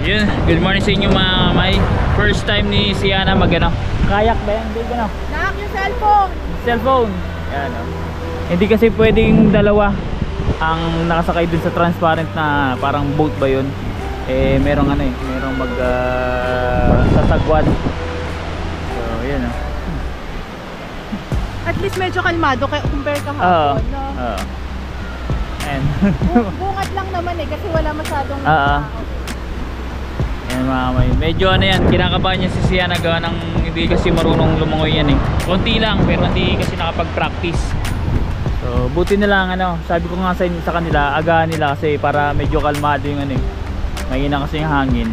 Yun, good morning sa inyo mga may first time ni Siana mag-ano. Kayak ba yan? Hindi ba no? Nakak yung cellphone. Cellphone. Yan o. Hindi kasi pwedeng dalawa ang nakasakay dun sa transparent na parang boat ba yun. Eh merong ano eh, merong mag sasagwan. So yun o. At least medyo kalmado kaya compare kahapon, no? Oo. And Bungat lang naman eh kasi wala masyadong yan mga may, medyo ano yan, kinakabahan niya si Siana gawa ng hindi kasi marunong lumangoy yan eh. Konti lang pero hindi kasi nakapag-practice. So buti na lang ano, sabi ko nga sa kanila, agahan nila kasi para medyo kalmado yung ano eh. Mahina kasi yung hangin.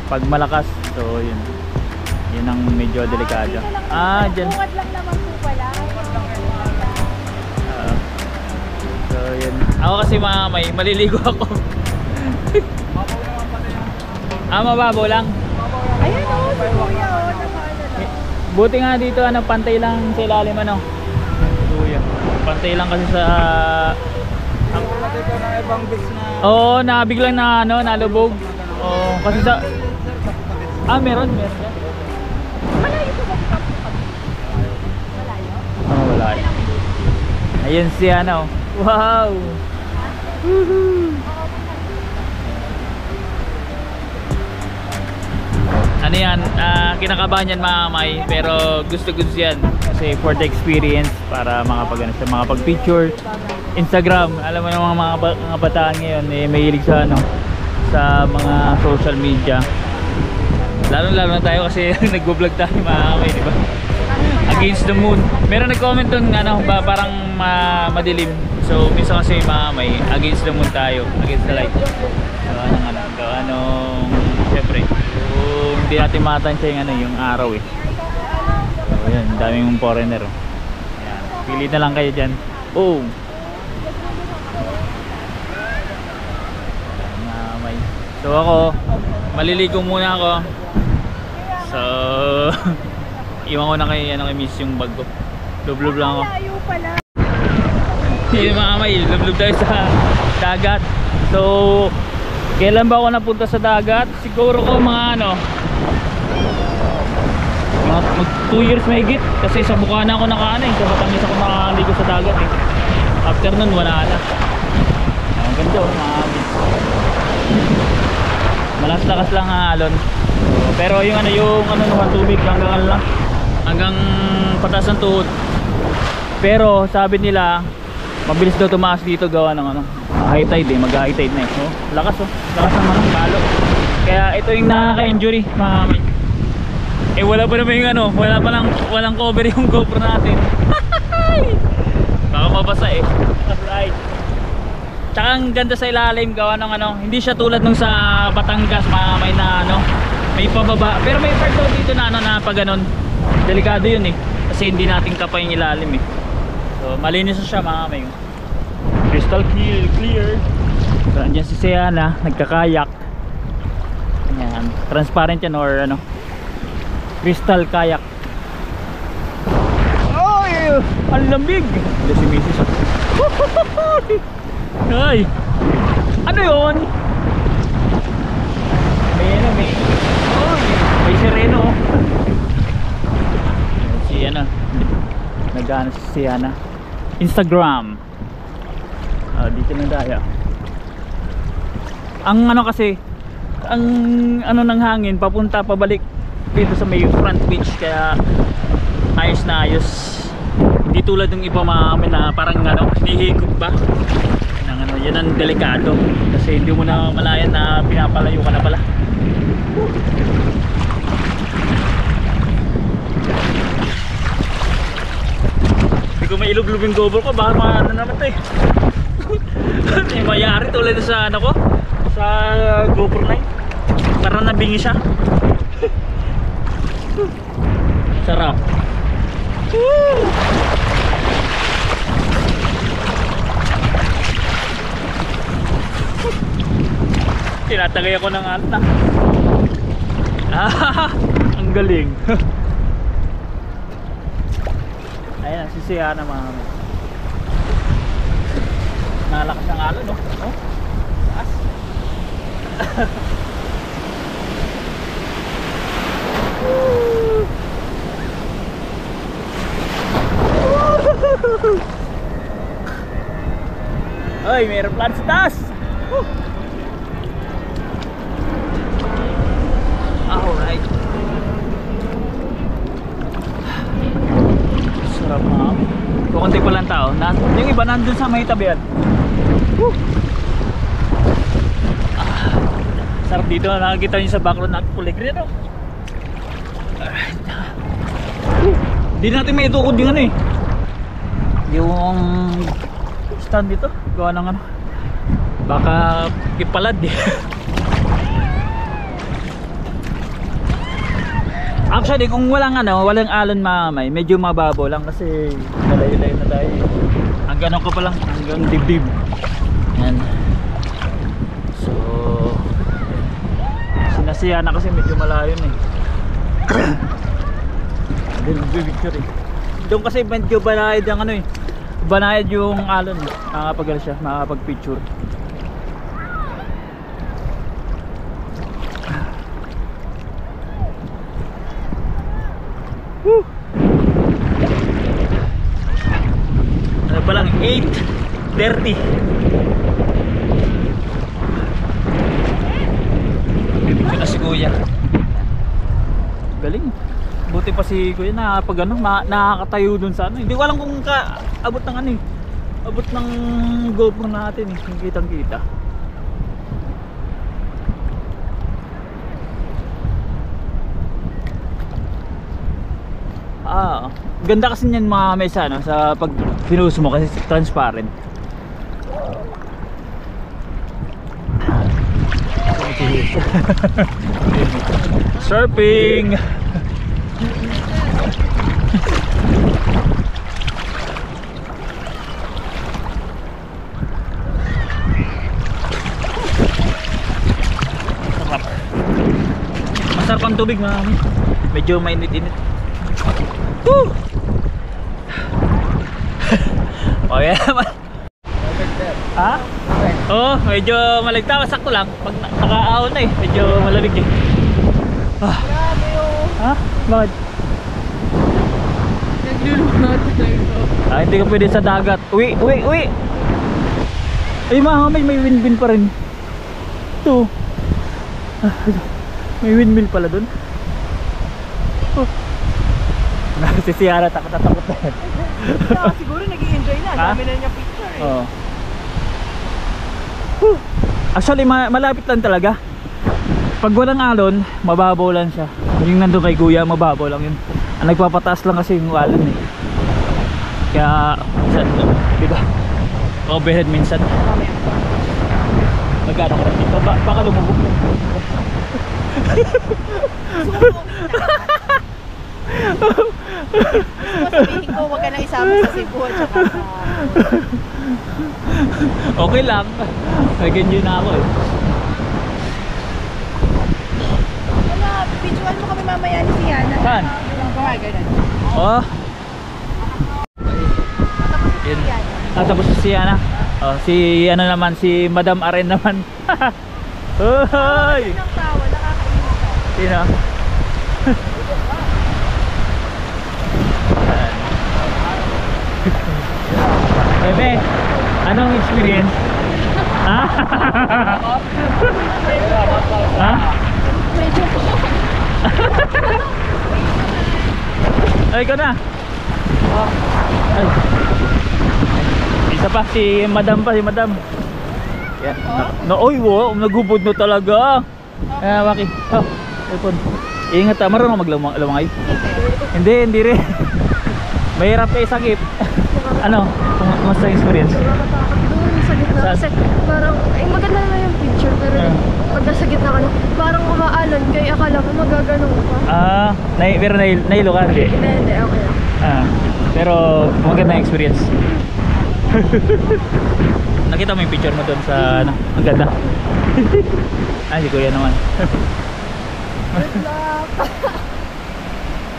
Pag malakas, so yun. Yun ang medyo delikado. Dyan. Bungat lang naman po pala. So yun. Ako kasi mga may, maliligo ako. Mababaw lang. Ayan o, si Kuya o, nakala lang. Buti nga dito ano, pantay lang sa ilalim ano. Kuya. Pantay lang kasi sa dito ng ibang beach na oo, nabiglang na ano, nalubog. Oo, kasi sa meron yan. Malayo po ba sa malayo? Wala. Ayun si ano. Wow. Ano yan, kinakabahan yan mga may, pero gusto yan kasi for the experience para makapag picture Instagram. Alam mo yung mga bataan ngayon eh, mahilig sa ano, sa mga social media, lalo na tayo kasi nagbo-vlog tayo mga may, di ba? Against the moon. Meron nag-comment dun ano, parang madilim. So minsan kasi mga may against the moon tayo, against the light. So anong syempre hindi natin matansya yung ano, yung araw eh. So yun, daming foreigner. Ayan, pili na lang kayo dyan. Oh. So ako, maliligo muna ako. So iwan ko na kay miss yung bag ko. Lublub lang ako. Malayo pala. Yung mga may, lublub tayo sa dagat. So kailan ba ako napunta sa dagat? Siguro ko mga ano, mga 2 years mahigit. Kasi sa Bukana ako nakaano eh, sa Batangas ako nakaligo sa dagat eh. After nun wala na. Ang ganda oh, mga beach. Malas-lakas lang alon. Pero yung ano naman tubig hanggang ano lang, hanggang pataas ng tuhod. Pero sabi nila mabilis daw tumaas dito gawa ng ano, high tide eh, mag-high tide na eh. Oh, lakas oh, lakas ng mga balo. Kaya ito yung nakaka-injury, mga eh wala pa naman yung ano, walang cover yung GoPro natin. Baka mabasa eh. Alright. Tsaka ang ganda sa ilalim gawa ng ano, hindi siya tulad nung sa Batangas, may na ano, may pababa. Pero may part daw dito na ano, na pag ganon, delikado yun eh. Kasi hindi natin kapay yung ilalim eh. So malinis siya mga may. Crystal clear. So andyan si Siana, nagkakayak. Ayan, transparent yan or ano, crystal kayak. Ay, ang lamig. Ito si Mrs. Ay, ano yun? May sireno oh. Si ano, nag-ano si Siana Instagram. Dito na daya. Ang ano kasi, ang ano ng hangin papunta pabalik dito sa may front beach, kaya ayos na ayos. Hindi tulad ng iba mga na parang ano, hihigop ba ng ano, yan ang delikado kasi hindi mo na malayan na pinapalayo ka na pala. Hindi ko mailuglub yung GoPro ko, baka ano naman ito eh. May mayari tulad sa ano ko, sa GoPro 9, parang nabingi siya. Sarap. Tinatagay ako ng alta. Ang galing. Ayan, si Siana mga nalakas ang alon, no? Oh, taas. Uy, mayroon plan sa taas. Alright. Sarap na. Kukunti pa lang tao. Yung iba nandun sa may tabihan. Sarap dito. Nakakita nyo sa background na kulay green. Alright. Hindi natin may itukod yung ano eh. Yung stand dito. Gawa ng ano. Baka ipalad eh. Actually kung walang alon mamay, medyo mababaw lang kasi malayo-layo na tayo. Hanggang ako pa lang, hanggang dibdib. Yan. So sinasiya na kasi medyo malayo na eh. Hindi nagpipicture eh. Doon kasi medyo banayad yung ano eh. Banayad yung alon eh. Makakapag siya, makakapag-picture. Ano pa lang 8:30. Bibigyan na si Kuya. Galing. Buti pa si Kuya na pag ano, nakakatayo dun sa ano. Hindi ko alam kung abot ng ano eh. Abot ng GoPro natin eh. Kitang kita. Ganda kasi niyan mga mesa no, sa pag pinuso mo kasi transparent. Surfing. Sarap. Masarap ang tubig mga medyo mainit-init. Woo! Okay naman. Ha? Oo, medyo maligtaw. Sakto lang. Pag nakaahon na eh, medyo malamig eh. Grabe oh. Ha? Bakit? Naglulunod tayo. Hindi ka pwede sa dagat. Uwi! Ay mahamay, may windmill pa rin. Ito. May windmill pala dun. Si Ciara takot na yan. Siguro nag-i-enjoy na. Dami na niya picture eh. Oo. Actually malapit lang talaga. Pag walang alon, mababaw lang siya. Yung nandun kay Kuya, mababaw lang yun. Ang nagpapataas lang kasi yung alon eh. Kaya, diba? Overhead minsan. Magkano ka rin dito? Baka lumubog mo. Sabihin ko, huwag ka nang isama sa Cebu at saka sa... Okay lang. May ganyan na ako eh. Wala, visual mo kami mamaya ni Siana. Saan? Bawa, ganun. Oh. Yun. Tapos si Siana. Oh, si ano naman, si Madam Aren naman. Hoy! Ang tawa, nakakainis ka. Sino? Bebe, anong experience? Ha? Ha? Ay, ikaw na. Ay. Isa pa, si Madam pa, si Madam. Yan. Oy, wow, nagubod na talaga. Waki. Oh, ipon. Ingat ha, marunong maglamangay. Hindi rin. Mahirap kayo sakit. Ano? Kumusta yung experience? Doon sa gitna. Sa- Kasi parang, ay maganda naman yung picture. Pero pag nasa gitna ka na, parang umaalon. Kaya akala ko magaganong ka. Pero nailo ka, hindi? Hindi, okay lang. Pero maganda yung experience. Nakita mo yung picture mo doon sa ano? Ang ganda. Ay, si Kuya naman.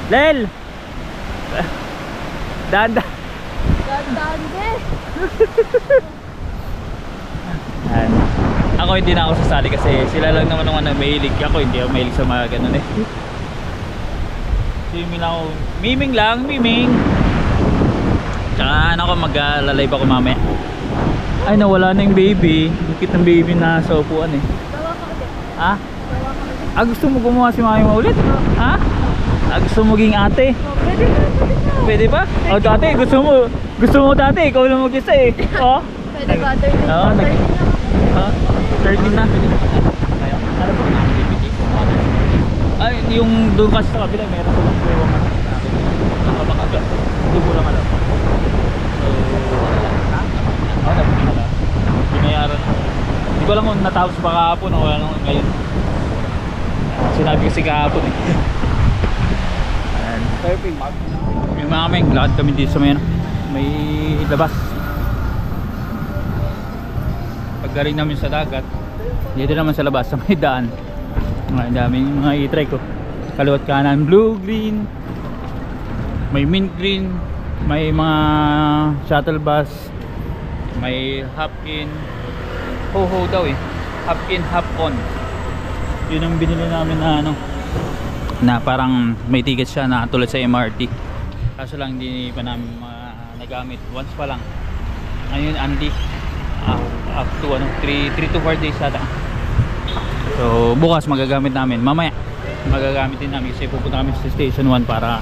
Lel! Danda! Gandaan din. Ako hindi na ako sasali kasi sila lang naman naman na mahilig. Ako hindi ako mahilig sa mga ganun eh. Swimming lang ako. Miming lang, miming! Tsaka ano ako, mag-live ako mamaya. Ay, nawala na yung baby. Dikit ng baby na sa upuan eh. Bawa ka ulit. Ha? Bawa ka ulit. Ah, gusto mo gumawa si mami mo ulit? Ha? Ah, gusto mo maging ate? Oh, pwede na, pwede na. Pwede ba? O dati, gusto mo dati, ikaw lang mag-isa eh. Oh. Pwede ba? 13 Oo, na. 13 na. Ah, 13 na. Ano ba na DVD? Ay, yung doon kasi sa kabila, meron ko lang kuwang ano. Nakabakaga. Hindi ko lang alam. So, ano lang? Ha? Oo, nabili na lang. Binayaran. Hindi ko alam kung natapos pa kahapon o wala nang ngayon. Sinabi kasi kahapon eh. Ayan. Surfing map. Yung mga kaming, lakad kami dito sa may labas. Paggaling namin sa dagat, dito naman sa labas sa may daan. Ang daming mga i-try ko. Kaliwat kanan, blue, green, may mint green, may mga shuttle bus, may hop-in, ho-ho daw eh, hop-in, hop-on. Yun ang binili namin na ano, na parang may ticket siya na tulad sa MRT. Kaso lang hindi pa namin nagamit, once pa lang. Ngayon only up to ano, 3 to 4 days ata. So bukas magagamit namin, mamaya magagamit din namin kasi pupunta kami sa station 1 para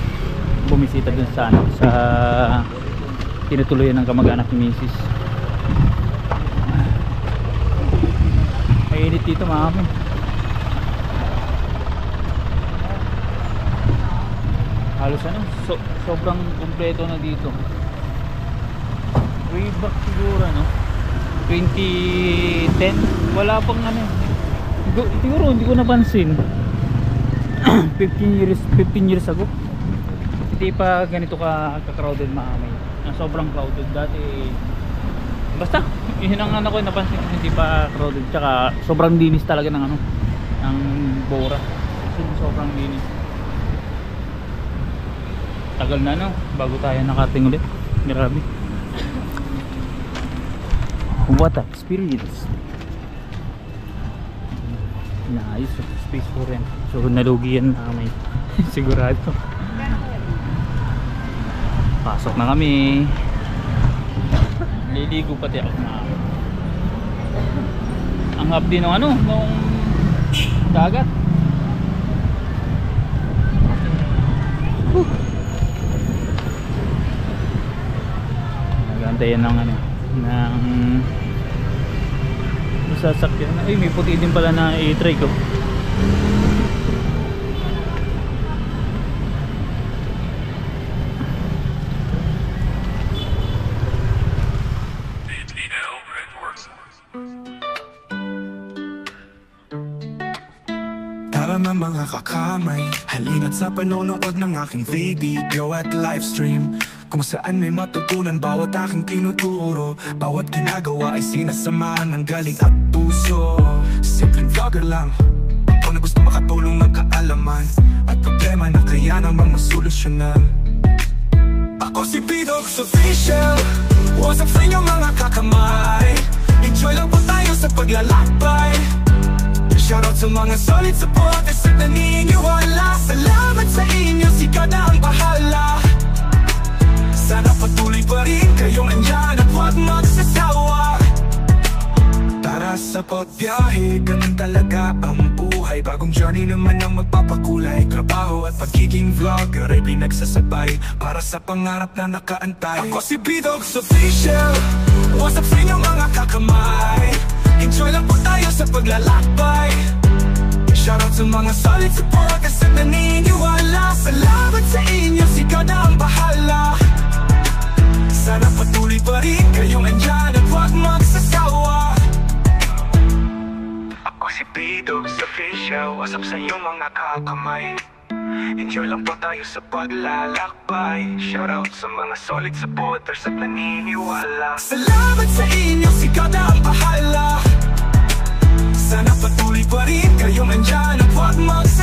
bumisita dun sa ano, sa tinutuluyan ng kamag-anak ni Mrs. Mainit dito mga kami. Halos ano, sobrang kompleto na dito. Way back siguro no, 2010 wala pang ano, siguro hindi ko napansin. 15 years ago hindi pa ganito ka-crowded maamay. Sobrang crowded dati. Basta yun ang ano ko napansin, hindi pa crowded, tsaka sobrang linis talaga ng ano, ng Bora. Sobrang linis. Tagal na no, bago tayo nakating ulit. Grabe. What a experience. Nice, space for rent. So nalugi yan na may sigurado. Pasok na kami. Liligo pati ako na. Ang hap din ng ano, nung dagat. Nagantayan ng ano, ng sasakyan. Ay, may puti din pala na i-try ko. Tara na mga kakamay, halina't sa panonood ng aking video at livestream, kung saan may matutunan bawat aking tinuturo. Bawat ginagawa ay sinasamahan ng galing at puso. Simpleng vlogger lang ako na gusto makatulong ng kaalaman at problema na kaya namang masolusyonan. Ako si Pidox Official. What's up sa inyo mga kakamay? Enjoy lang po tayo sa paglalakbay. Shoutout sa mga solid supporters at naniniwala. Salamat sa inyo, si God ang bahala. Sana patuloy pa rin kayong nandyan at huwag magsasawa. Tara sa pagbiyahe, ganun talaga ang buhay. Bagong journey naman ang magpapakulay. Trabaho at pagiging vlogger ay pinagsasabay para sa pangarap na nakaantay. Ako si Pidox Official. What's up sa inyo mga kakamay? Enjoy lang po tayo sa paglalakbay. Shoutout sa mga solid supporters at naniniwala. Salamat sa inyo, si God ang bahala. Sana patuloy pa rin kayong nandyan at huwag magsasawa. Ako si Pidox Official. What's up sa inyo mga kakamay? Enjoy lang po tayo sa paglalakbay. Shoutout sa mga solid supporters at naniniwala. Salamat sa inyo, si God ang bahala. Sana patuloy pa rin kayong nandyan at huwag magsasawa.